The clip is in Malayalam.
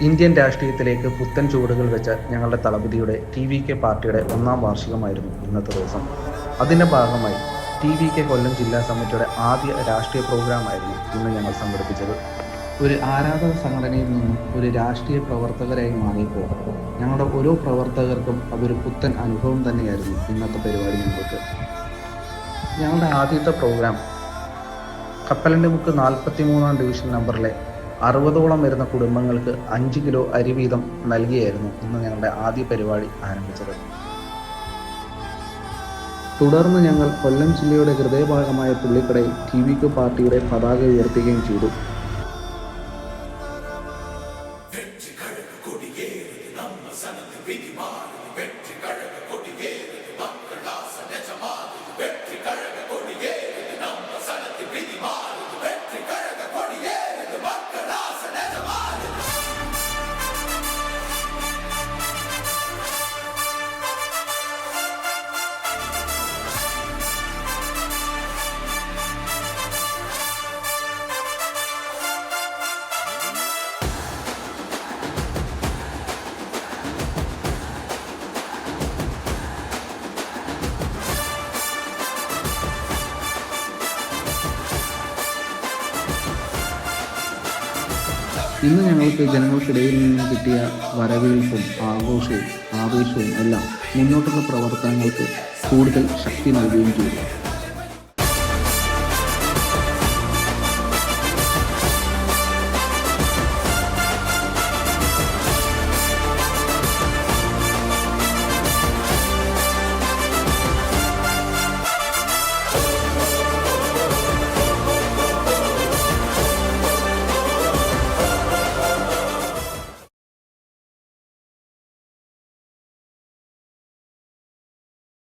ഇന്ത്യൻ രാഷ്ട്രീയത്തിലേക്ക് പുത്തൻ ചുവടുകൾ വെച്ച ഞങ്ങളുടെ തളപതിയുടെ TVK പാർട്ടിയുടെ 1ാം വാർഷികമായിരുന്നു ഇന്നത്തെ ദിവസം. അതിൻ്റെ ഭാഗമായി TVK കൊല്ലം ജില്ലാ സമിതിയുടെ ആദ്യ രാഷ്ട്രീയ പ്രോഗ്രാമായിരുന്നു ഇന്ന് ഞങ്ങൾ സംഘടിപ്പിച്ചത്. ഒരു ആരാധക സംഘടനയിൽ നിന്നും ഒരു രാഷ്ട്രീയ പ്രവർത്തകരായി മാറിയപ്പോൾ ഞങ്ങളുടെ ഓരോ പ്രവർത്തകർക്കും അതൊരു പുത്തൻ അനുഭവം തന്നെയായിരുന്നു ഇന്നത്തെ പരിപാടി ഞങ്ങൾക്ക്. ഞങ്ങളുടെ ആദ്യത്തെ പ്രോഗ്രാം കപ്പലണ്ടി മുക്ക് 43ാം ഡിവിഷൻ നമ്പറിലെ 60ഓളം വരുന്ന കുടുംബങ്ങൾക്ക് 5 കിലോ അരി വീതം നൽകിയായിരുന്നു ഇന്ന് ഞങ്ങളുടെ ആദ്യ പരിപാടി ആരംഭിച്ചത്. തുടർന്ന് ഞങ്ങൾ കൊല്ലം ജില്ലയുടെ ഹൃദയഭാഗമായ പുള്ളിക്കടയിൽ TVK പാർട്ടിയുടെ പതാക ഉയർത്തുകയും ചെയ്തു. ഇന്ന് ഞങ്ങൾക്ക് ജനങ്ങൾക്കിടയിൽ നിന്ന് കിട്ടിയ വരവേൽപ്പും ആഘോഷവും ആവേശവും എല്ലാം മുന്നോട്ടുള്ള പ്രവർത്തനങ്ങൾക്ക് കൂടുതൽ ശക്തി നൽകുകയും ചെയ്തു.